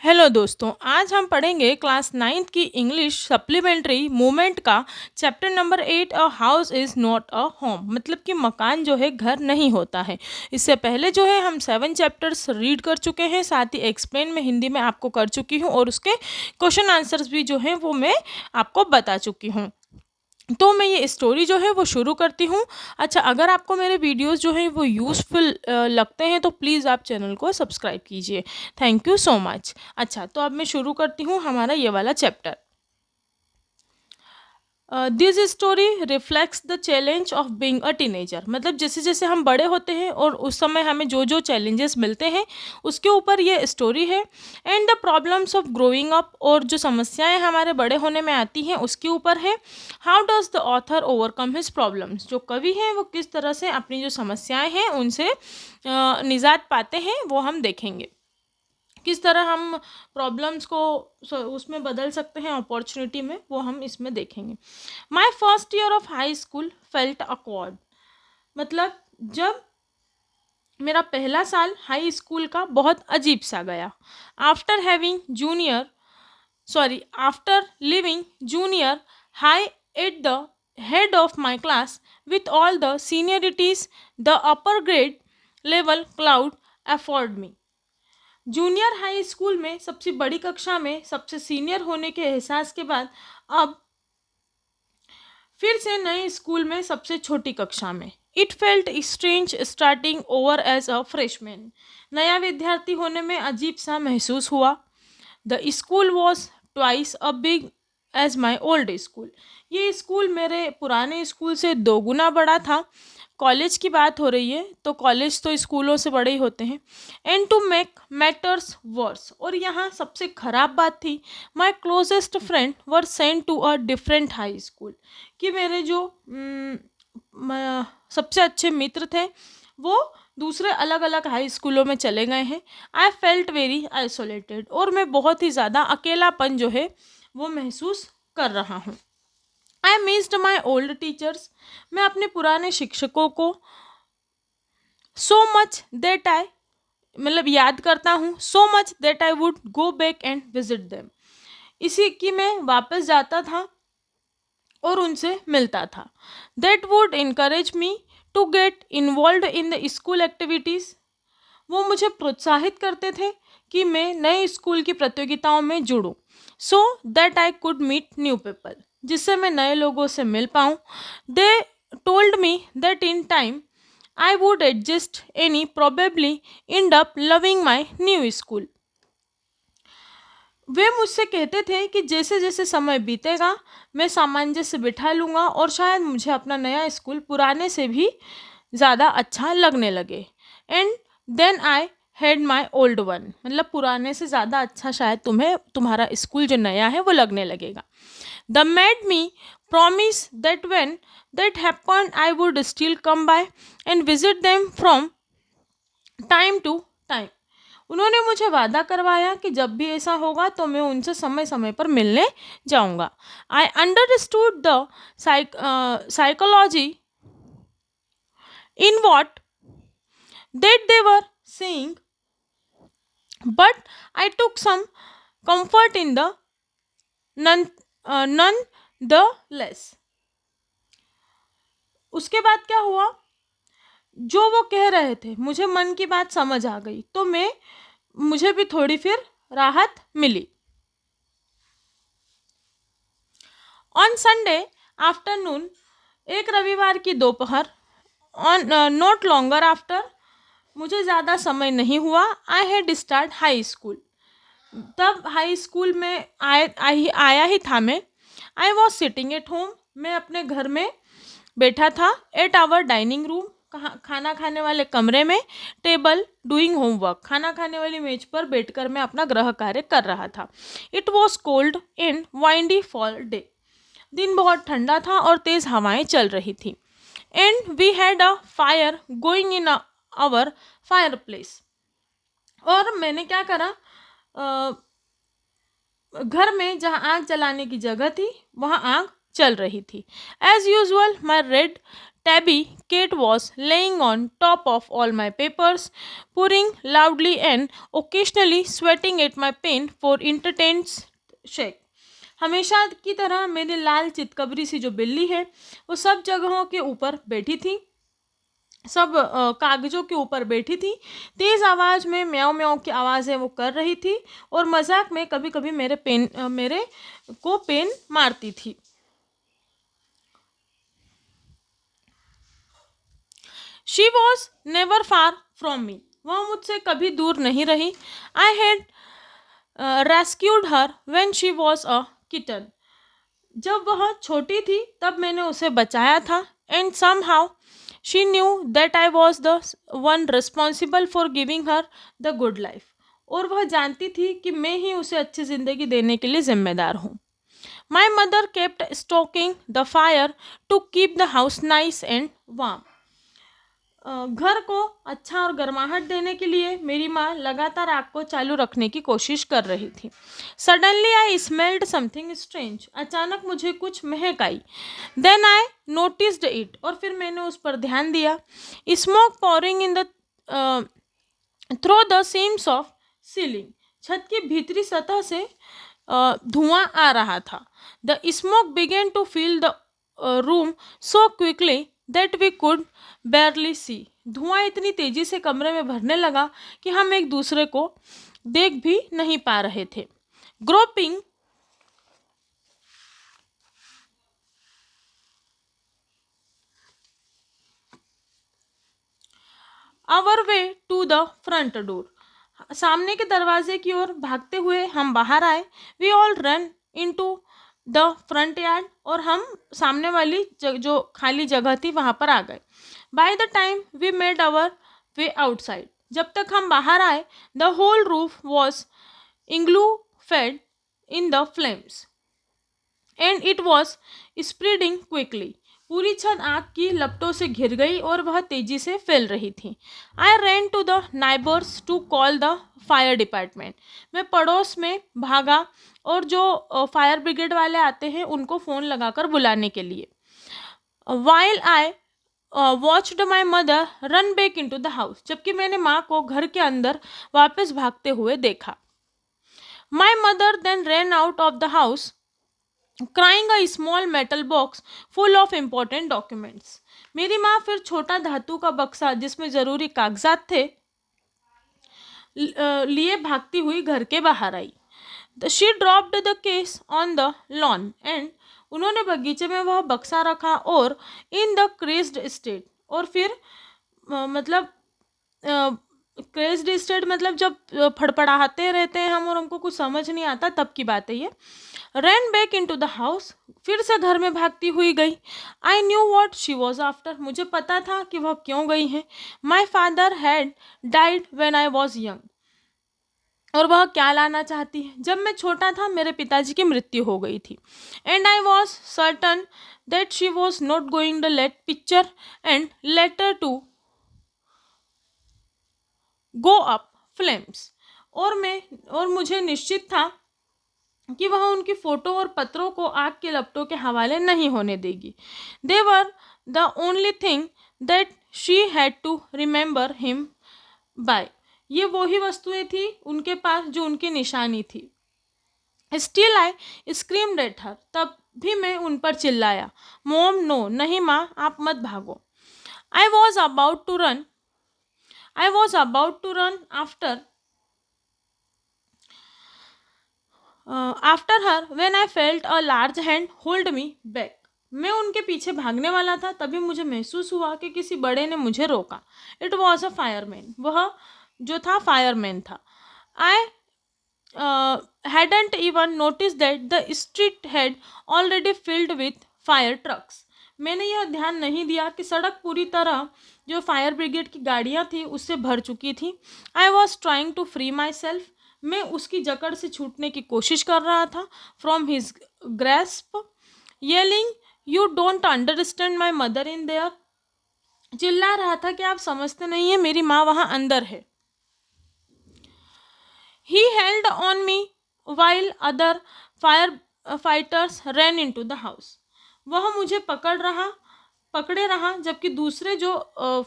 Hello दोस्तों, आज हम पढ़ेंगे क्लास 9th की इंग्लिश सप्लीमेंट्री मूवमेंट का chapter number 8 a house is not a home. मतलब कि मकान जो है घर नहीं होता है। इससे पहले जो है हम 7 चैप्टर्स रीड कर चुके हैं, साथ ही एक्सप्लेन में हिंदी में आपको कर चुकी हूँ और उसके क्वेश्चन आंसर्स भी जो हैं वो मैं आपको बता चुकी हूँ। तो मैं ये स्टोरी जो है वो शुरू करती हूँ। अच्छा, अगर आपको मेरे वीडियोस जो हैं वो यूज़फुल लगते हैं तो प्लीज़ आप चैनल को सब्सक्राइब कीजिए। Thank you so much. अच्छा, तो अब मैं शुरू करती हूँ हमारा ये वाला chapter. This story reflects the challenge of being a teenager. मतलब जैसे जैसे हम बड़े होते हैं और उस समय हमें जो जो चैलेंजेस मिलते हैं उसके ऊपर ये स्टोरी है। And the problems of growing up, और जो समस्याएं हमारे बड़े होने में आती हैं उसके ऊपर है। How does the author overcome his problems. जो कवि हैं वो किस तरह से अपनी जो समस्याएं हैं उनसे निजात पाते हैं वो हम देखेंगे। किस तरह हम प्रॉब्लम्स को उसमें बदल सकते हैं अपॉर्चुनिटी में, वो हम इसमें देखेंगे। My first year of high school felt accord. मतलब जब मेरा पहला साल हाई स्कूल का बहुत अजीब सा गया। After having junior after living junior high at the head of my class with all the seniorities the upper grade level cloud afford me। Junior high school में सबसे बड़ी कक्षा में सबसे सीनियर होने के एहसास के बाद अब फिर से नए स्कूल में सबसे छोटी कक्षा में it felt strange starting over as a freshman. नया विद्यार्थी होने में अजीब सा महसूस हुआ। The school was twice as big as my old school. ये स्कूल मेरे पुराने स्कूल से दो गुना बड़ा था। कॉलेज की बात हो रही है तो कॉलेज तो स्कूलों से बड़े ही होते हैं। And to make matters worse, और यहाँ सबसे ख़राब बात थी, my closest friend were sent to a different high school. कि मेरे जो सबसे अच्छे मित्र थे वो दूसरे अलग अलग हाई स्कूलों में चले गए हैं। आई फेल्ट वेरी आइसोलेटेड, और मैं बहुत ही ज़्यादा अकेलापन जो है वो महसूस कर रहा हूँ। I missed my old teachers. मैं अपने पुराने शिक्षकों को सो मच दैट आई मतलब याद करता हूँ। So much that I would go back and visit them. इसी की मैं वापस जाता था और उनसे मिलता था। That would encourage me to get involve in the school activities. वो मुझे प्रोत्साहित करते थे कि मैं नए स्कूल की प्रतियोगिताओं में जुड़ूं, so that I could meet new people, जिससे मैं नए लोगों से मिल पाऊँ। They told me that in time I would adjust any probably end up loving my new school. वे मुझसे कहते थे कि जैसे जैसे समय बीतेगा मैं सामंजस्य बिठा लूँगा और शायद मुझे अपना नया स्कूल पुराने से भी ज़्यादा अच्छा लगने लगे। And then I had my old one. मतलब पुराने से ज़्यादा अच्छा शायद तुम्हें तुम्हारा स्कूल जो नया है वो लगने लगेगा। They made me promise that when that happen I would still come by and visit them from time to time. उन्होंने मुझे वादा करवाया कि जब भी ऐसा होगा तो मैं उनसे समय समय पर मिलने जाऊंगा। I understood the psychology in what that they were saying, but I took some comfort in the none the less। उसके बाद क्या हुआ, जो वो कह रहे थे मुझे मन की बात समझ आ गई, तो मुझे भी थोड़ी फिर राहत मिली। ऑन संडे आफ्टरनून, एक रविवार की दोपहर, ऑन नॉट लॉन्गर आफ्टर, मुझे ज़्यादा समय नहीं हुआ, I had start high school. तब हाई स्कूल में आया ही था मैं। I was sitting at home, मैं अपने घर में बैठा था। एट आवर डाइनिंग रूम, खाना खाने वाले कमरे में। टेबल डूइंग होमवर्क, खाना खाने वाली मेज पर बैठकर मैं अपना गृह कार्य कर रहा था। It was cold in windy fall day, दिन बहुत ठंडा था और तेज़ हवाएं चल रही थी। And we had a fire going in our fireplace, और मैंने क्या करा, घर में जहाँ आग जलाने की जगह थी वहाँ आग चल रही थी। As usual my red tabby cat was laying on top of all my papers, purring loudly and occasionally sweating at my pen for intense shake. हमेशा की तरह मेरी लाल चितकबरी सी जो बिल्ली है वो सब जगहों के ऊपर बैठी थी, सब कागज़ों के ऊपर बैठी थी, तेज़ आवाज़ में म्याऊं म्याऊं की आवाज़ें वो कर रही थी और मजाक में कभी कभी मेरे को पेन मारती थी। She was never far from me, वह मुझसे कभी दूर नहीं रही। I had rescued her when she was a kitten, जब वह छोटी थी तब मैंने उसे बचाया था। And somehow she knew that I was the one responsible for giving her the good life, और वह जानती थी कि मैं ही उसे अच्छी ज़िंदगी देने के लिए जिम्मेदार हूँ। My mother kept stoking the fire to keep the house nice and warm, घर को अच्छा और गर्माहट देने के लिए मेरी माँ लगातार आग को चालू रखने की कोशिश कर रही थी। Suddenly I smelled something strange, अचानक मुझे कुछ महक आई। देन आई नोटिस्ड इट, और फिर मैंने उस पर ध्यान दिया। Smoke pouring in the through the seams of ceiling, छत की भीतरी सतह से धुआं आ रहा था। The smoke began to fill the room so quickly that we could barely see, धुआं इतनी तेजी से कमरे में भरने लगा कि हम एक दूसरे को देख भी नहीं पा रहे थे। Groping our way to the front door, सामने के दरवाजे की ओर भागते हुए हम बाहर आए। We all run into the front yard, और हम सामने वाली जो खाली जगह थी वहाँ पर आ गए। By the time we made our way outside, जब तक हम बाहर आए the whole roof was engulfed in the flames and it was spreading quickly, पूरी छत आग की लपटों से घिर गई और वह तेजी से फैल रही थी। I ran to the neighbours to call the fire department, मैं पड़ोस में भागा और जो फायर ब्रिगेड वाले आते हैं उनको फ़ोन लगाकर बुलाने के लिए। While I watched my mother run back into the house, जबकि मैंने माँ को घर के अंदर वापस भागते हुए देखा। My mother then ran out of the house crying a small metal box full of important documents, मेरी माँ फिर छोटा धातु का बक्सा जिसमें ज़रूरी कागजात थे लिए भागती हुई घर के बाहर आई। She dropped the case on the lawn and, उन्होंने बगीचे में वह बक्सा रखा और इन द क्रेज्ड स्टेट, और फिर मतलब क्रेज्ड स्टेट मतलब जब फड़फड़ाते रहते हैं हम और हमको कुछ समझ नहीं आता तब की बात है ये। Ran back into the house, फिर से घर में भागती हुई गई। I knew what she was after, मुझे पता था कि वह क्यों गई है। My father had died when I was young, और वह क्या लाना चाहती है, जब मैं छोटा था मेरे पिताजी की मृत्यु हो गई थी। And I was certain that she was not going the let picture and letter to go up flames, और मुझे निश्चित था कि वह उनकी फ़ोटो और पत्रों को आग के लपटों के हवाले नहीं होने देगी। They were the only thing that she had to remember him by, ये वो ही वस्तुएं थी उनके पास जो उनकी निशानी थी। Still I screamed at her, तब भी मैं उन पर चिल्लाया। मोम नो, नहीं माँ आप मत भागो। I was about to run I was about to run after her when I felt a large hand hold me back, मैं उनके पीछे भागने वाला था तभी मुझे महसूस हुआ कि किसी बड़े ने मुझे रोका। इट वॉज अ फायरमैन, वह जो था फायरमैन था। आई hadn't even noticed that the street had already filled with fire trucks, मैंने यह ध्यान नहीं दिया कि सड़क पूरी तरह जो फायर ब्रिगेड की गाड़ियां थी उससे भर चुकी थी। I was trying to free myself, मैं उसकी जकड़ से छूटने की कोशिश कर रहा था। From his grasp yelling you don't understand my mother in there, चिल्ला रहा था कि आप समझते नहीं है मेरी माँ वहाँ अंदर है। He held on me while other firefighters ran into the house. वह मुझे पकड़े रहा, जबकि दूसरे जो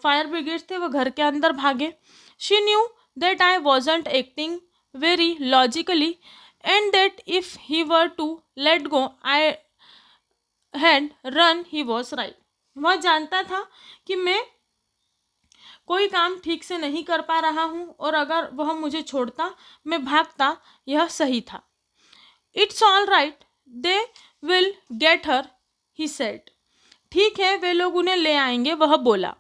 फायर ब्रिगेड थे वह घर के अंदर भागे. She knew that I wasn't acting very logically and that if he were to let go I had run. He was right. वह जानता था कि मैं कोई काम ठीक से नहीं कर पा रहा हूँ और अगर वह मुझे छोड़ता, मैं भागता, यह सही था. It's all right, they will get her, he said. ठीक है, वे लोग उन्हें ले आएंगे, वह बोला.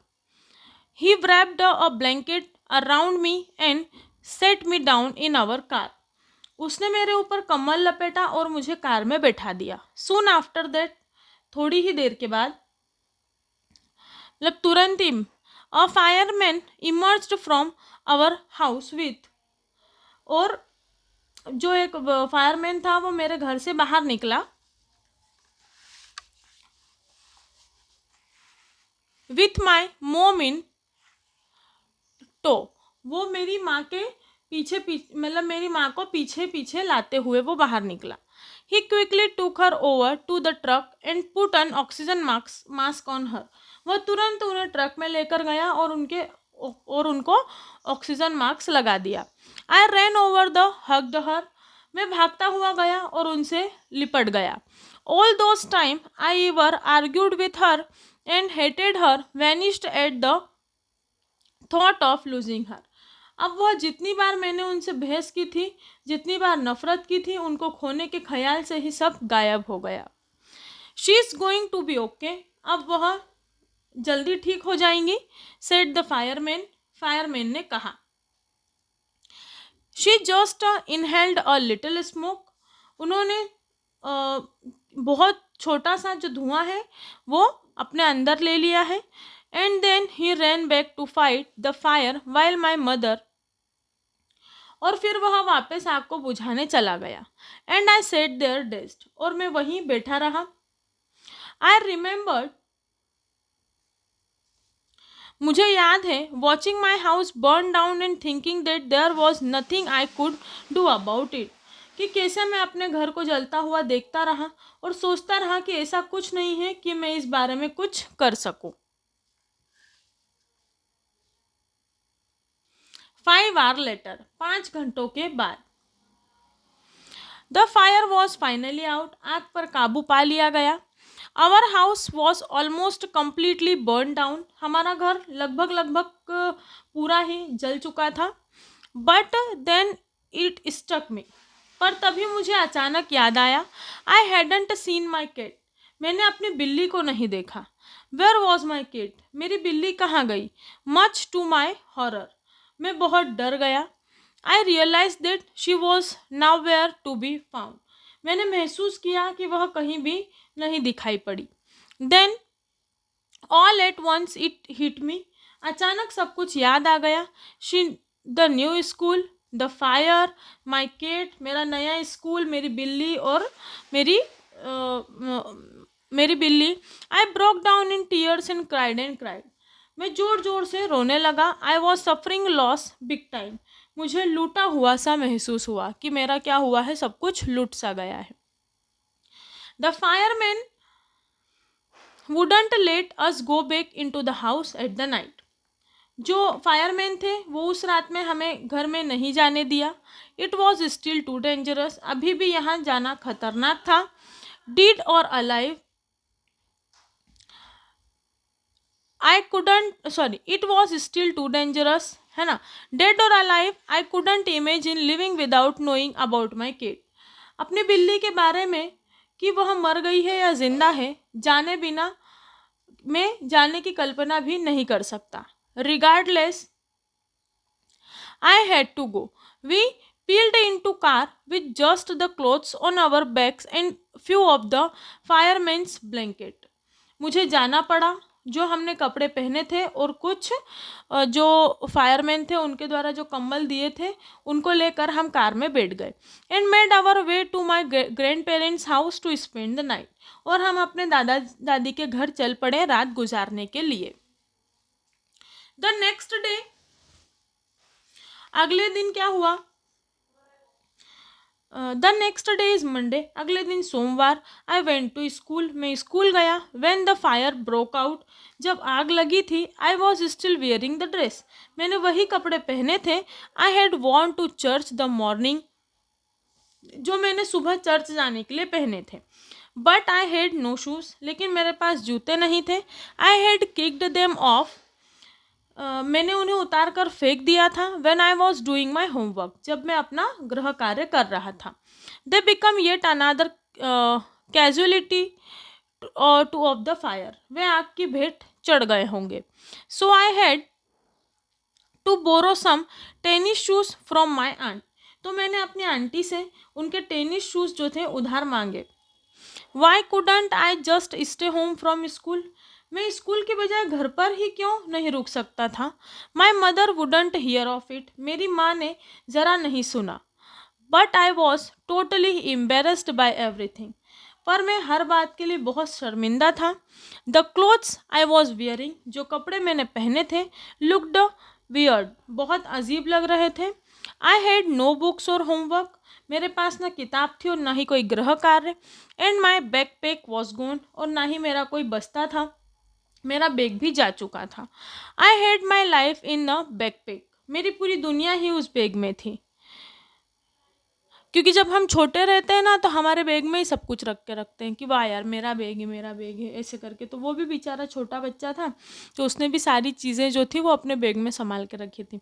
ही wrapped a blanket around me and set me down in our car. उसने मेरे ऊपर कम्बल लपेटा और मुझे कार में बैठा दिया. Soon after that, थोड़ी ही देर के बाद, मतलब तुरंत ही, a fireman emerged from our house with, और जो एक फायरमैन था वो मेरे घर से बाहर निकला विथ माई मोम इन टो. वो मेरी माँ के पीछे पीछे, मतलब मेरी माँ को पीछे पीछे लाते हुए वो बाहर निकला. He quickly took her over to the truck and put an oxygen mask on her. वह तुरंत उन्हें ट्रक में लेकर गया और उनको ऑक्सीजन मास्क लगा दिया. आई रैन ओवर द हग्ड हर. मैं भागता हुआ गया और उनसे लिपट गया. All those time I ever argued with her and hated her vanished at the thought of losing her. अब वह जितनी बार मैंने उनसे बहस की थी, जितनी बार नफरत की थी, उनको खोने के ख्याल से ही सब गायब हो गया. She is going to be okay. अब वह जल्दी ठीक हो जाएंगी, सेड द फायरमैन. फायरमैन ने कहा. She just inhaled a little smoke. उन्होंने बहुत छोटा सा जो धुआं है वो अपने अंदर ले लिया है. And then he ran back to fight the fire while my mother. और फिर वह वापस आग को बुझाने चला गया. And I sat there dazed. और मैं वहीं बैठा रहा. I remembered. मुझे याद है, watching my house burn down and thinking that there was nothing I could do about it. कि कैसे मैं अपने घर को जलता हुआ देखता रहा और सोचता रहा कि ऐसा कुछ नहीं है कि मैं इस बारे में कुछ कर सकूं. 5 hours लेटर, 5 घंटों के बाद, the fire was finally out. आग पर काबू पा लिया गया. Our house was almost completely burn down. हमारा घर लगभग पूरा ही जल चुका था. But then it stuck me. पर तभी मुझे अचानक याद आया. I hadn't seen my cat. मैंने अपनी बिल्ली को नहीं देखा. Where was my cat. मेरी बिल्ली कहाँ गई. Much to my horror. मैं बहुत डर गया. I realise that she was nowhere to be found. मैंने महसूस किया कि वह कहीं भी नहीं दिखाई पड़ी. Then all at once it hit me. अचानक सब कुछ याद आ गया. She, the new school, the fire, my cat, मेरा नया स्कूल, मेरी बिल्ली और मेरी मेरी बिल्ली. I broke down in tears and cried. मैं जोर जोर से रोने लगा. I was suffering loss big time. मुझे लूटा हुआ सा महसूस हुआ कि मेरा क्या हुआ है, सब कुछ लूट सा गया है. The fireman wouldn't let us go back into the house at the night. जो फायरमैन थे वो उस रात में हमें घर में नहीं जाने दिया. It was still too dangerous. अभी भी यहाँ जाना खतरनाक था. Dead or alive I couldn't, sorry, it was still too dangerous, है ना. Dead or alive I couldn't imagine living without knowing about my kid. अपनी बिल्ली के बारे में कि वह मर गई है या जिंदा है जाने बिना मैं जाने की कल्पना भी नहीं कर सकता. Regardless I had to go. We peeled into car with just the clothes on our backs and few of the firemen's blanket. मुझे जाना पड़ा. जो हमने कपड़े पहने थे और कुछ जो फायरमैन थे उनके द्वारा जो कंबल दिए थे उनको लेकर हम कार में बैठ गए. And made our way to my grandparents house to spend the night. और हम अपने दादा दादी के घर चल पड़े रात गुजारने के लिए. द नेक्स्ट डे, अगले दिन क्या हुआ. The next day is Monday, अगले दिन सोमवार। आई वेंट टू स्कूल, मैं स्कूल गया। When the fire broke out, जब आग लगी थी। I was still wearing the dress, मैंने वही कपड़े पहने थे। आई हैड वॉन्ट टू चर्च द मॉर्निंग, जो मैंने सुबह चर्च जाने के लिए पहने थे। But I had no shoes, लेकिन मेरे पास जूते नहीं थे। I had kicked them of, मैंने उन्हें उतार कर फेंक दिया था। When I was doing my homework, जब मैं अपना गृह कार्य कर रहा था। They become yet another casualty to of the fire, वे आग की भेंट चढ़ गए होंगे। So I had to borrow some tennis shoes from my aunt, तो मैंने अपनी आंटी से उनके टेनिस शूज़ जो थे उधार मांगे। Why couldn't I just stay home from school, मैं स्कूल के बजाय घर पर ही क्यों नहीं रुक सकता था। My mother wouldn't here of it, मेरी माँ ने ज़रा नहीं सुना। But I was totally embarrassed by everything, पर मैं हर बात के लिए बहुत शर्मिंदा था। The clothes I was wearing, जो कपड़े मैंने पहने थे, लुकड वियर्ड, बहुत अजीब लग रहे थे। आई हैड नो बुक्स और होमवर्क, मेरे पास ना किताब थी और ना ही कोई गृह कार्य। एंड माई बैकपैक वॉज गोन, और ना ही मेरा कोई बस्ता था, मेरा बैग भी जा चुका था। आई had my life in a backpack, मेरी पूरी दुनिया ही उस बैग में थी। क्योंकि जब हम छोटे रहते हैं ना, तो हमारे बैग में ही सब कुछ रख के रखते हैं कि वाह यार मेरा बैग है, मेरा बैग है, ऐसे करके। तो वो भी बेचारा छोटा बच्चा था, तो उसने भी सारी चीज़ें जो थी वो अपने बैग में संभाल के रखी थी।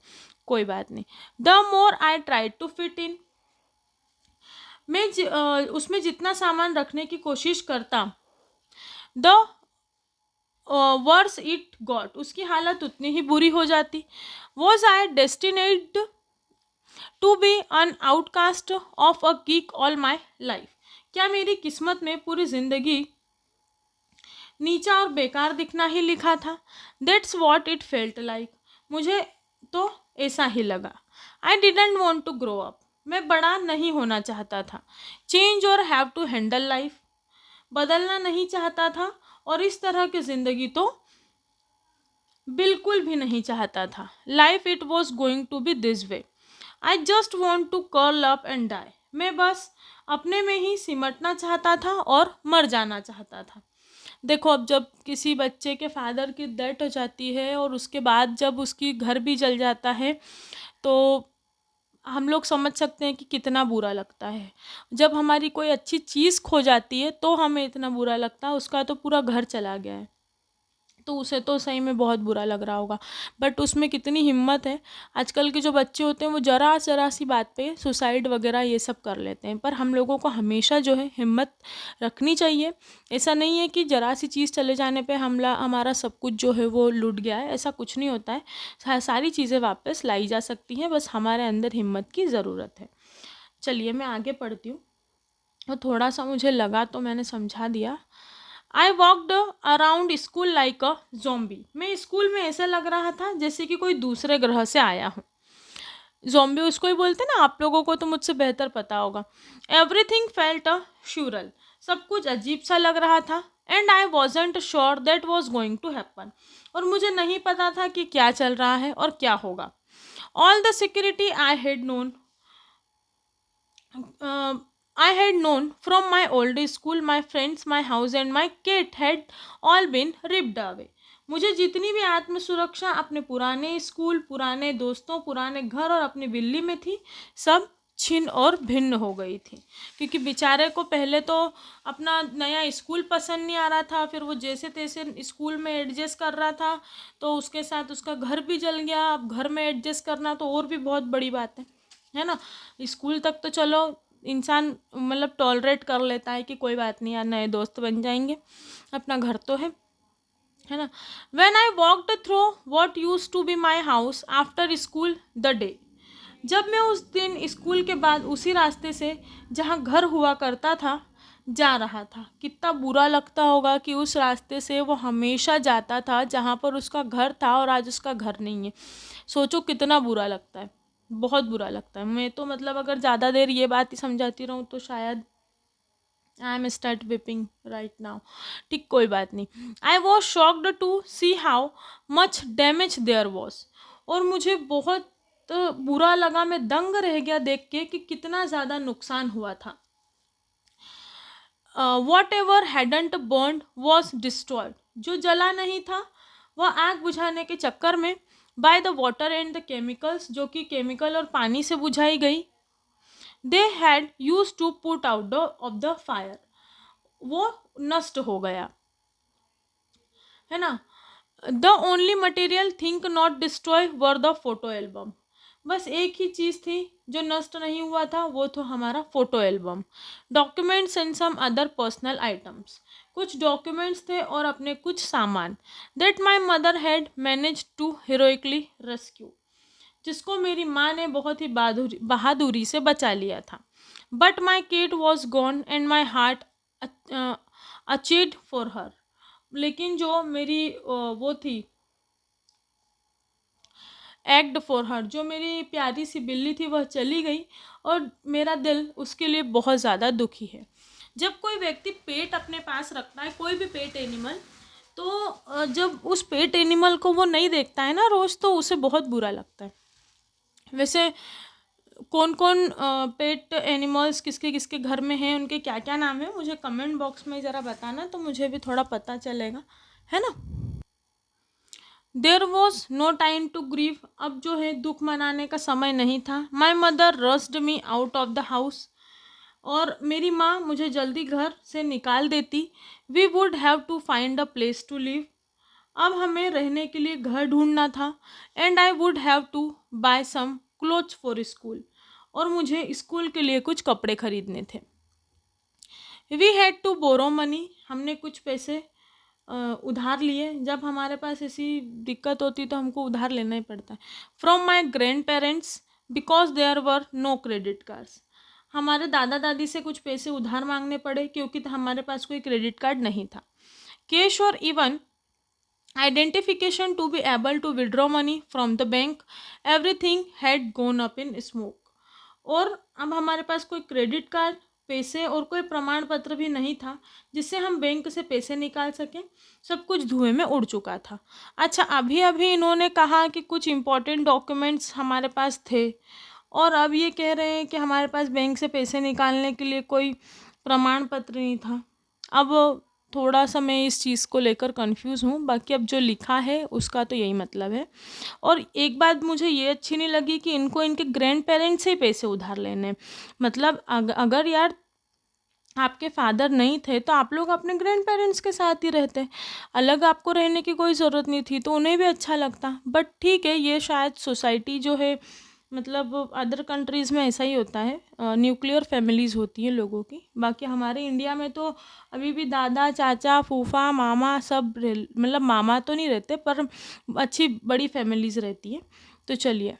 कोई बात नहीं। The more I try to fit in, उसमें जितना सामान रखने की कोशिश करता, द वर्स इट गॉट, उसकी हालत उतनी ही बुरी हो जाती। Was I destined to be an outcast of a geek all my life, क्या मेरी किस्मत में पूरी जिंदगी नीचा और बेकार दिखना ही लिखा था। That's what it felt like, मुझे तो ऐसा ही लगा। I didn't want to grow up, मैं बड़ा नहीं होना चाहता था। चेंज और हैव टू हैंडल लाइफ, बदलना नहीं चाहता था, और इस तरह की ज़िंदगी तो बिल्कुल भी नहीं चाहता था। Life it was going to be this way, I just want to curl up and die, मैं बस अपने में ही सिमटना चाहता था और मर जाना चाहता था। देखो, अब जब किसी बच्चे के फादर की डेथ हो जाती है और उसके बाद जब उसकी घर भी जल जाता है, तो हम लोग समझ सकते हैं कि कितना बुरा लगता है। जब हमारी कोई अच्छी चीज़ खो जाती है तो हमें इतना बुरा लगता है, उसका तो पूरा घर चला गया है, तो उसे तो सही में बहुत बुरा लग रहा होगा। बट उसमें कितनी हिम्मत है, आजकल के जो बच्चे होते हैं वो ज़रा ज़रा सी बात पे सुसाइड वगैरह ये सब कर लेते हैं। पर हम लोगों को हमेशा जो है हिम्मत रखनी चाहिए। ऐसा नहीं है कि ज़रा सी चीज़ चले जाने पे हमारा सब कुछ जो है वो लूट गया है, ऐसा कुछ नहीं होता है। सारी चीज़ें वापस लाई जा सकती हैं, बस हमारे अंदर हिम्मत की ज़रूरत है। चलिए मैं आगे पढ़ती हूँ, और थोड़ा सा मुझे लगा तो मैंने समझा दिया। I walked around school like a zombie, मैं स्कूल में ऐसा लग रहा था जैसे कि कोई दूसरे ग्रह से आया हूँ। जोम्बी उसको ही बोलते ना, आप लोगों को तो मुझसे बेहतर पता होगा। एवरीथिंग फेल्ट अ श्यूरल, सब कुछ अजीब सा लग रहा था। And I wasn't sure that was going to happen, और मुझे नहीं पता था कि क्या चल रहा है और क्या होगा। All the security I had known, I had known from my old school, my friends, my house and my cat had all been ripped away. मुझे जितनी भी आत्म सुरक्षा अपने पुराने स्कूल, पुराने दोस्तों, पुराने घर और अपनी बिल्ली में थी, सब छिन और भिन्न हो गई थी। क्योंकि बेचारे को पहले तो अपना नया स्कूल पसंद नहीं आ रहा था, फिर वो जैसे तैसे स्कूल में एडजस्ट कर रहा था, तो उसके साथ उसका घर भी जल गया। अब घर में एडजस्ट करना तो और भी बहुत बड़ी बात है ना। स्कूल तक तो चलो इंसान मतलब टॉलरेट कर लेता है कि कोई बात नहीं यार, नए दोस्त बन जाएंगे, अपना घर तो है ना। When I walked through what used to be my house after school the day, जब मैं उस दिन स्कूल के बाद उसी रास्ते से जहाँ घर हुआ करता था जा रहा था, कितना बुरा लगता होगा कि उस रास्ते से वो हमेशा जाता था जहाँ पर उसका घर था और आज उसका घर नहीं है। सोचो कितना बुरा लगता है, बहुत बुरा लगता है। मैं तो मतलब अगर ज़्यादा देर ये बात ही समझाती रहूँ तो शायद I am start weeping right now. ठीक, कोई बात नहीं। I was shocked to see how much damage there was, और मुझे बहुत तो बुरा लगा, मैं दंग रह गया देख के कि कितना ज़्यादा नुकसान हुआ था। What ever hadn't burn was destroyed, जो जला नहीं था वह आग बुझाने के चक्कर में by the water and the chemicals, जो कि केमिकल और पानी से बुझाई गई, they had use to put out of the fire, वो नष्ट हो गया, है ना। The only material think not destroy were the photo album, बस एक ही चीज़ थी जो नष्ट नहीं हुआ था, वो तो हमारा photo album. Documents and some other personal items, कुछ डॉक्यूमेंट्स थे और अपने कुछ सामान, that my mother had manage to heroically rescue, जिसको मेरी माँ ने बहुत ही बहादुरी से बचा लिया था। But my kid was gone and my heart achieved for her, लेकिन जो मेरी वो थी एक्ट फॉर हर, जो मेरी प्यारी सी बिल्ली थी वह चली गई और मेरा दिल उसके लिए बहुत ज़्यादा दुखी है। जब कोई व्यक्ति पेट अपने पास रखता है, कोई भी पेट एनिमल, तो जब उस पेट एनिमल को वो नहीं देखता है ना रोज़, तो उसे बहुत बुरा लगता है। वैसे कौन कौन पेट एनिमल्स किसके किसके घर में हैं, उनके क्या क्या नाम है, मुझे कमेंट बॉक्स में ज़रा बताना, तो मुझे भी थोड़ा पता चलेगा, है ना। There was no time to grieve, अब जो है दुख मनाने का समय नहीं था। My mother rushed me out of the house, और मेरी माँ मुझे जल्दी घर से निकाल देती। We would have to find a place to live, अब हमें रहने के लिए घर ढूंढना था। And I would have to buy some clothes for school, और मुझे स्कूल के लिए कुछ कपड़े खरीदने थे। We had to borrow money, हमने कुछ पैसे उधार लिए, जब हमारे पास ऐसी दिक्कत होती तो हमको उधार लेना ही पड़ता है। From my grandparents because there were no credit cards, हमारे दादा दादी से कुछ पैसे उधार मांगने पड़े क्योंकि हमारे पास कोई क्रेडिट कार्ड नहीं था। कैश और even identification to be able to withdraw money from the bank, everything had gone up in smoke, और अब हमारे पास कोई क्रेडिट कार्ड, पैसे और कोई प्रमाण पत्र भी नहीं था जिससे हम बैंक से पैसे निकाल सकें, सब कुछ धुएं में उड़ चुका था। अच्छा, अभी अभी इन्होंने कहा कि कुछ इम्पोर्टेंट डॉक्यूमेंट्स हमारे पास थे, और अब ये कह रहे हैं कि हमारे पास बैंक से पैसे निकालने के लिए कोई प्रमाण पत्र नहीं था। अब थोड़ा सा मैं इस चीज़ को लेकर कंफ्यूज हूँ, बाकी अब जो लिखा है उसका तो यही मतलब है। और एक बात मुझे ये अच्छी नहीं लगी कि इनको इनके ग्रैंड पेरेंट्स से ही पैसे उधार लेने, मतलब अगर यार आपके फादर नहीं थे तो आप लोग अपने ग्रैंड पेरेंट्स के साथ ही रहते, अलग आपको रहने की कोई ज़रूरत नहीं थी, तो उन्हें भी अच्छा लगता। बट ठीक है, ये शायद सोसाइटी जो है, मतलब अदर कंट्रीज़ में ऐसा ही होता है, न्यूक्लियर फैमिलीज़ होती हैं लोगों की। बाकी हमारे इंडिया में तो अभी भी दादा चाचा फूफा मामा सब मतलब मामा तो नहीं रहते पर अच्छी बड़ी फैमिलीज़ रहती हैं। तो चलिए,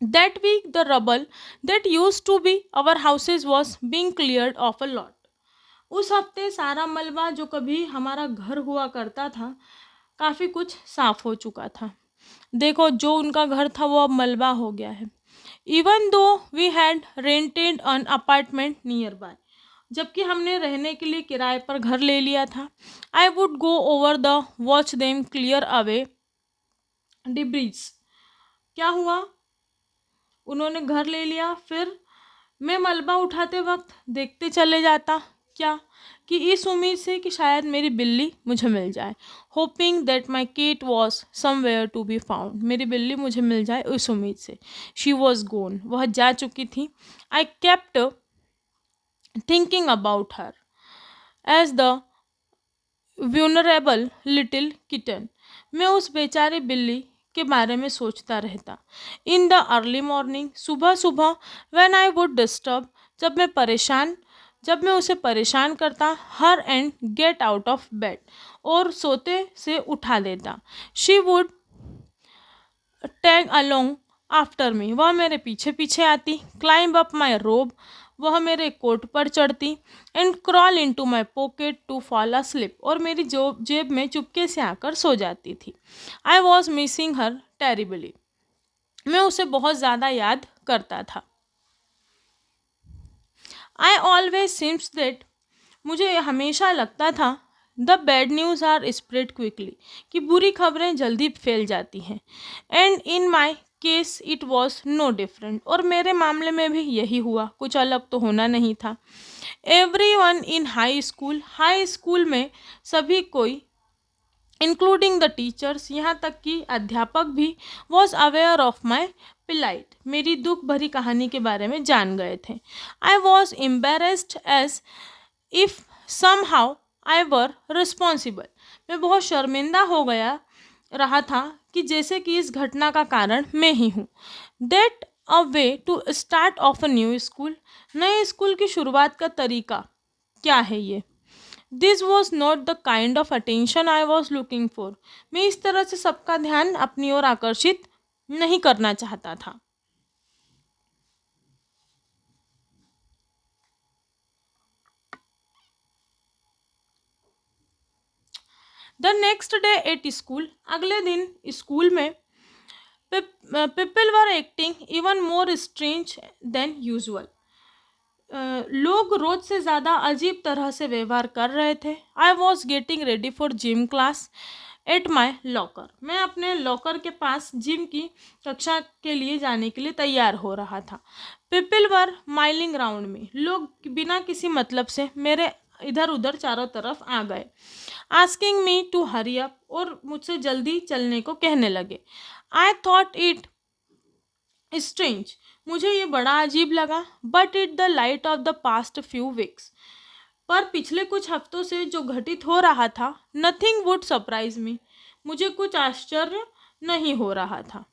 that week the rubble that used to be our houses was being cleared off a lot, उस हफ्ते सारा मलबा जो कभी हमारा घर हुआ करता था काफ़ी कुछ साफ हो चुका था। देखो, जो उनका घर था वो अब मलबा हो गया है। Even though we had rented an apartment nearby, जबकि हमने रहने के लिए किराए पर घर ले लिया था। I would go over the watch them clear away debris, क्या हुआ, उन्होंने घर ले लिया, फिर मैं मलबा उठाते वक्त देखते चले जाता, क्या, कि इस उम्मीद से कि शायद मेरी बिल्ली मुझे मिल जाए। Hoping that my cat was somewhere to be found, मेरी बिल्ली मुझे मिल जाए उस उम्मीद से। शी वॉज गोन, वह जा चुकी थी। I kept thinking about her as the vulnerable little kitten, मैं उस बेचारे बिल्ली के बारे में सोचता रहता। इन द अर्ली मॉर्निंग, सुबह सुबह, व्हेन आई वुड डिस्टर्ब, जब मैं उसे परेशान करता, her and get out of bed, और सोते से उठा देता। She would tag along after me, वह मेरे पीछे पीछे आती। क्लाइंब अप माई रोब, वह मेरे कोट पर चढ़ती। And crawl into my pocket to fall asleep, और मेरी जेब में चुपके से आकर सो जाती थी। I was missing her terribly, मैं उसे बहुत ज़्यादा याद करता था। आई ऑलवेज सीम्स दैट, मुझे हमेशा लगता था, the bad news are spread quickly, कि बुरी खबरें जल्दी फैल जाती हैं। And in my case it was no different, और मेरे मामले में भी यही हुआ, कुछ अलग तो होना नहीं था। एवरीवन इन हाई स्कूल में सभी कोई, इंक्लूडिंग द टीचर्स, यहाँ तक कि अध्यापक भी, was aware of my plight, मेरी दुख भरी कहानी के बारे में जान गए थे। I was embarrassed as if somehow I were responsible, मैं बहुत शर्मिंदा हो गया रहा था कि जैसे कि इस घटना का कारण मैं ही हूँ। That a way to start off a new school, नए स्कूल की शुरुआत का तरीका क्या है ये। This was not the kind of attention I was looking for, मैं इस तरह से सबका ध्यान अपनी ओर आकर्षित नहीं करना चाहता था। The next day at school, अगले दिन स्कूल में people were acting even more strange than usual, लोग रोज से ज़्यादा अजीब तरह से व्यवहार कर रहे थे। I was getting ready for gym class at my locker, मैं अपने लॉकर के पास जिम की कक्षा के लिए जाने के लिए तैयार हो रहा था। पीपल वर माइलिंग राउंड में, लोग बिना किसी मतलब से मेरे इधर उधर चारों तरफ आ गए। Asking me to hurry up, और मुझसे जल्दी चलने को कहने लगे। आई थॉट इट स्ट्रेंज, मुझे ये बड़ा अजीब लगा। But it the light of the past few weeks, पर पिछले कुछ हफ्तों से जो घटित हो रहा था, नथिंग वुड सरप्राइज मी, मुझे कुछ आश्चर्य नहीं हो रहा था।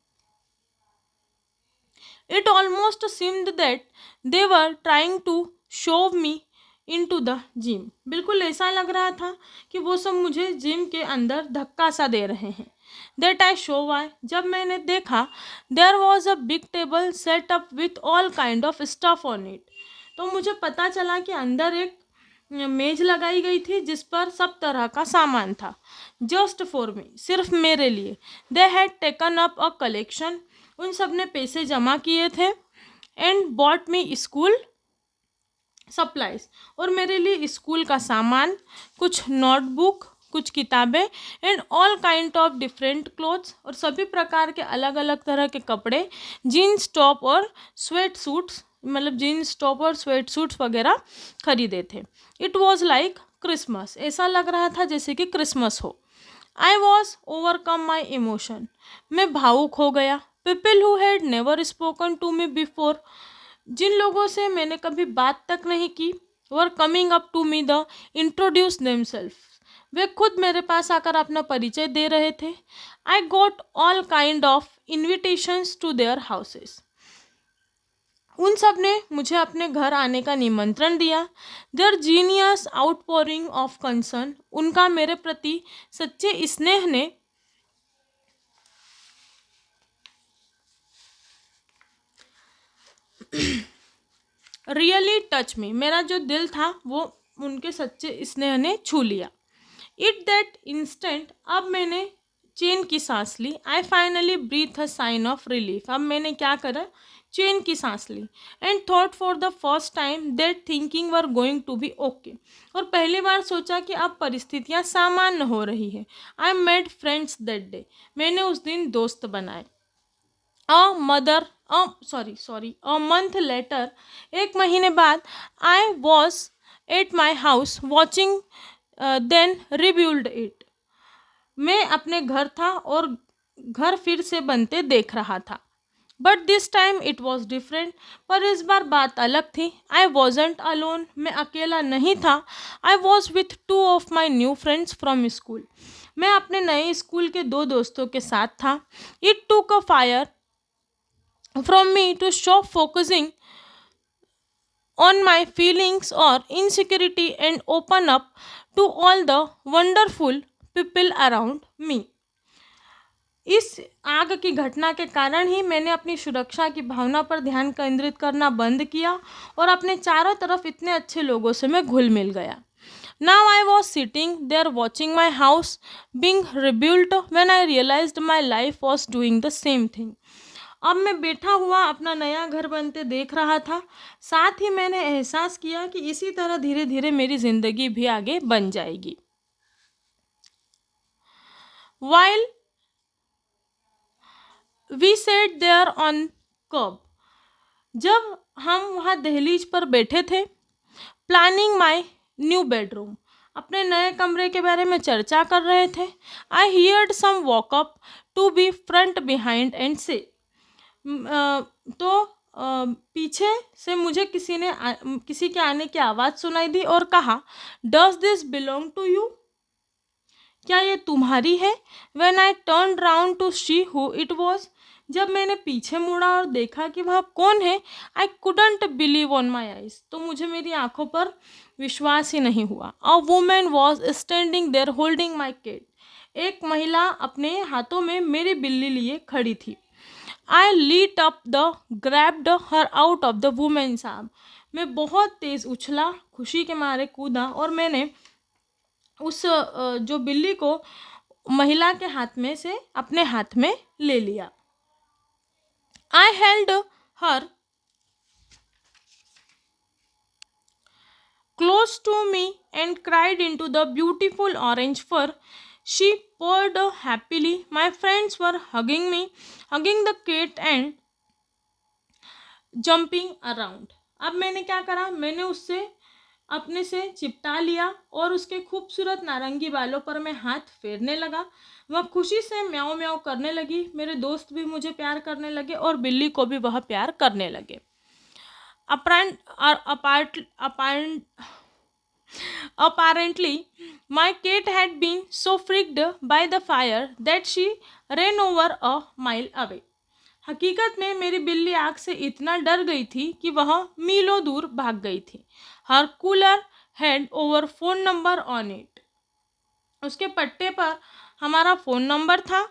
It almost seemed that they were trying to shove me into the gym, बिल्कुल ऐसा लग रहा था कि वो सब मुझे जिम के अंदर धक्का सा दे रहे हैं। दैट आई शो वाई, जब मैंने देखा, there was a big table set up with all kind of stuff on it, तो मुझे पता चला कि अंदर एक मेज लगाई गई थी जिस पर सब तरह का सामान था। जस्ट फॉर मी, सिर्फ मेरे लिए। They had taken up a collection, उन सब ने पैसे जमा किए थे। And bought me school supplies, और मेरे लिए स्कूल का सामान, कुछ नोटबुक, कुछ किताबें, and all kind of different clothes, और सभी प्रकार के अलग अलग तरह के कपड़े, जीन्स टॉप और स्वेट सूट्स, मतलब जीन्स टॉप और स्वेट सूट्स वगैरह खरीदे थे। इट वॉज लाइक क्रिसमस, ऐसा लग रहा था जैसे कि क्रिसमस हो। I was overcome my emotion, मैं भावुक हो गया। People who had never spoken to me before, जिन लोगों से मैंने कभी बात तक नहीं की, were coming up to me the introduce themselves, वे खुद मेरे पास आकर अपना परिचय दे रहे थे। I got all kind of invitations to their houses, उन सब ने मुझे अपने घर आने का निमंत्रण दिया। Their genuine outpouring of concern, उनका मेरे प्रति सच्चे स्नेह ने रियली टच मी, मेरा जो दिल था वो उनके सच्चे स्नेह ने छू लिया। इट दैट इंस्टेंट, अब मैंने चैन की सांस ली। I finally breathe a sign of relief, अब मैंने क्या करा, चैन की सांस ली। And thought for the first time that thinking were going to be okay, और पहली बार सोचा कि अब परिस्थितियाँ सामान्य हो रही है। I made friends that day, मैंने उस दिन दोस्त बनाए। अ मंथ लेटर, एक महीने बाद, I was at my house watching then rebuild it, मैं अपने घर था और घर फिर से बनते देख रहा था। But this time it was different, पर इस बार बात अलग थी। आई वॉजेंट अलोन, मैं अकेला नहीं था। I was with two of my new friends from school, मैं अपने नए स्कूल के दो दोस्तों के साथ था। It took a fire from me to stop focusing on my feelings or insecurity and open up to all the wonderful people around me. इस आग की घटना के कारण ही मैंने अपनी सुरक्षा की भावना पर ध्यान केंद्रित करना बंद किया और अपने चारों तरफ इतने अच्छे लोगों से मैं घुल मिल गया। Now I was sitting there watching my house being rebuilt when I realized my life was doing the same thing. अब मैं बैठा हुआ अपना नया घर बनते देख रहा था, साथ ही मैंने एहसास किया कि इसी तरह धीरे धीरे मेरी ज़िंदगी भी आगे बन जाएगी। While we sat there on curb. जब हम वहाँ दहलीज पर बैठे थे, प्लानिंग माई न्यू बेडरूम, अपने नए कमरे के बारे में चर्चा कर रहे थे। I heard some walk up to be front behind and से, तो पीछे से मुझे किसी के आने की आवाज़ सुनाई दी और कहा, does this belong to you, क्या ये तुम्हारी है? When I turn round to see who it was, जब मैंने पीछे मुड़ा और देखा कि वह कौन है, I couldn't believe on my eyes, तो मुझे मेरी आंखों पर विश्वास ही नहीं हुआ। A woman was standing there holding my cat, एक महिला अपने हाथों में मेरी बिल्ली लिए खड़ी थी। I leapt up the grabbed her out of the woman's arm, मैं बहुत तेज उछला, खुशी के मारे कूदा और मैंने उस जो बिल्ली को महिला के हाथ में से अपने हाथ में ले लिया। I held her close to me and cried into the beautiful orange fur, she purred happily, my friends were hugging me, hugging the cat and jumping around. अब मैंने क्या करा, मैंने उससे अपने से चिपटा लिया और उसके खूबसूरत नारंगी बालों पर मैं हाथ फेरने लगा। वह खुशी से म्याऊं म्याऊं करने लगी, मेरे दोस्त भी मुझे प्यार करने लगे और बिल्ली को भी वह प्यार करने लगे। Apparent apart apart Apparently, my cat had been so freaked by the fire that she ran over a mile away. हकीकत में मेरी बिल्ली आग से इतना डर गई थी कि वह मीलों दूर भाग गई थी। Her collar had our phone number on it, उसके पट्टे पर हमारा फ़ोन नंबर था।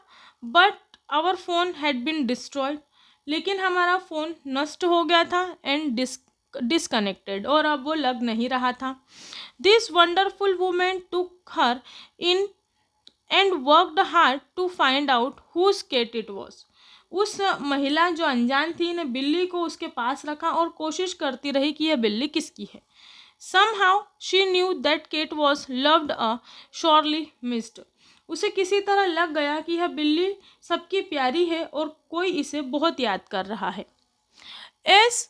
But our phone had been destroyed, लेकिन हमारा फ़ोन नष्ट हो गया था। एंड डिसकनेक्टेड, और अब वो लग नहीं रहा था। This wonderful women took her in and worked hard to find out whose cat it was. उस महिला जो अनजान थी ने बिल्ली को उसके पास रखा और कोशिश करती रही कि यह बिल्ली किसकी है। Somehow she knew that Kate was loved a sorely missed. उसे किसी तरह लग गया कि यह बिल्ली सबकी प्यारी है और कोई इसे बहुत याद कर रहा है। As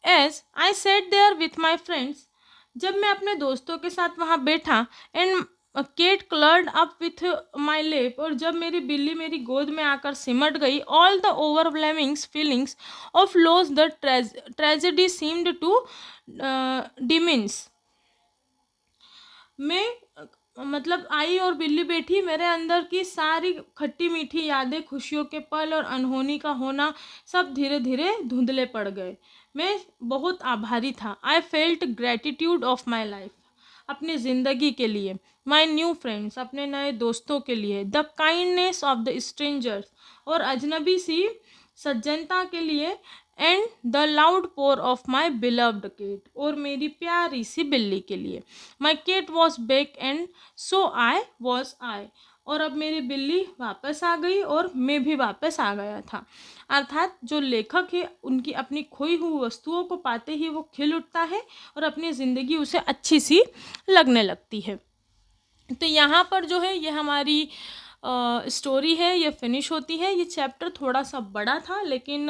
as I sat there with my friends, जब मैं अपने दोस्तों के साथ वहाँ बैठा, and cat curled up with my lap, और जब मेरी बिल्ली मेरी गोद में आकर सिमट गई, all the overwhelming feelings of loss the tragedy seemed to diminish. मैं मतलब आई और बिल्ली बैठी, मेरे अंदर की सारी खट्टी मीठी यादें, खुशियों के पल और अनहोनी का होना सब धीरे धीरे धुंधले पड़ गए। मैं बहुत आभारी था। I felt gratitude of my life, अपनी ज़िंदगी के लिए, माई न्यू फ्रेंड्स, अपने नए दोस्तों के लिए, the kindness of the strangers, और अजनबी सी सज्जनता के लिए, and the loud purr of my beloved cat, और मेरी प्यारी सी बिल्ली के लिए। My cat was back and so I was I, और अब मेरी बिल्ली वापस आ गई और मैं भी वापस आ गया था। अर्थात जो लेखक है उनकी अपनी खोई हुई वस्तुओं को पाते ही वो खिल उठता है और अपनी ज़िंदगी उसे अच्छी सी लगने लगती है। तो यहाँ पर जो है ये हमारी स्टोरी है, ये फिनिश होती है। ये चैप्टर थोड़ा सा बड़ा था, लेकिन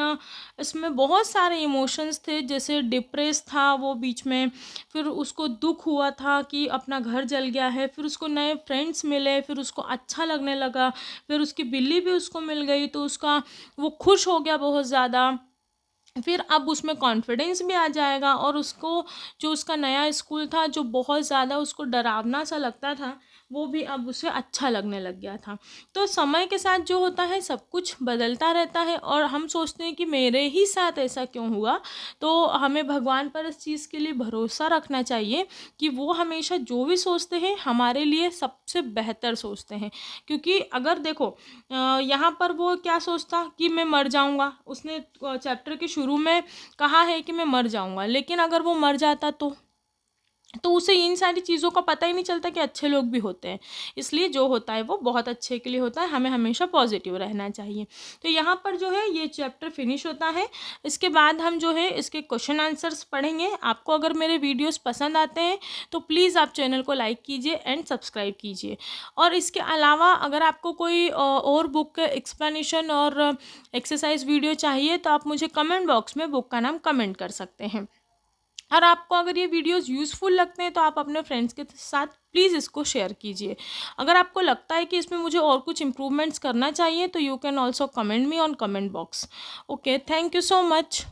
इसमें बहुत सारे इमोशंस थे। जैसे डिप्रेस था वो बीच में, फिर उसको दुख हुआ था कि अपना घर जल गया है, फिर उसको नए फ्रेंड्स मिले, फिर उसको अच्छा लगने लगा, फिर उसकी बिल्ली भी उसको मिल गई तो उसका वो खुश हो गया बहुत ज़्यादा। फिर अब उसमें कॉन्फिडेंस भी आ जाएगा, और उसको जो उसका नया स्कूल था जो बहुत ज़्यादा उसको डरावना सा लगता था, वो भी अब उसे अच्छा लगने लग गया था। तो समय के साथ जो होता है सब कुछ बदलता रहता है, और हम सोचते हैं कि मेरे ही साथ ऐसा क्यों हुआ। तो हमें भगवान पर इस चीज़ के लिए भरोसा रखना चाहिए कि वो हमेशा जो भी सोचते हैं हमारे लिए सबसे बेहतर सोचते हैं। क्योंकि अगर देखो यहाँ पर वो क्या सोचता कि मैं मर जाऊँगा, उसने चैप्टर के शुरू में कहा है कि मैं मर जाऊँगा, लेकिन अगर वो मर जाता तो उसे इन सारी चीज़ों का पता ही नहीं चलता कि अच्छे लोग भी होते हैं। इसलिए जो होता है वो बहुत अच्छे के लिए होता है, हमें हमेशा पॉजिटिव रहना चाहिए। तो यहाँ पर जो है ये चैप्टर फिनिश होता है। इसके बाद हम जो है इसके क्वेश्चन आंसर्स पढ़ेंगे। आपको अगर मेरे वीडियोस पसंद आते हैं तो प्लीज़ आप चैनल को लाइक कीजिए एंड सब्सक्राइब कीजिए। और इसके अलावा अगर आपको कोई और बुक का एक्सप्लेनेशन और एक्सरसाइज वीडियो चाहिए तो आप मुझे कमेंट बॉक्स में बुक का नाम कमेंट कर सकते हैं। और आपको अगर ये वीडियोस यूज़फुल लगते हैं तो आप अपने फ्रेंड्स के साथ प्लीज़ इसको शेयर कीजिए। अगर आपको लगता है कि इसमें मुझे और कुछ इम्प्रूवमेंट्स करना चाहिए तो you can also comment me on comment box. Okay, thank you so much.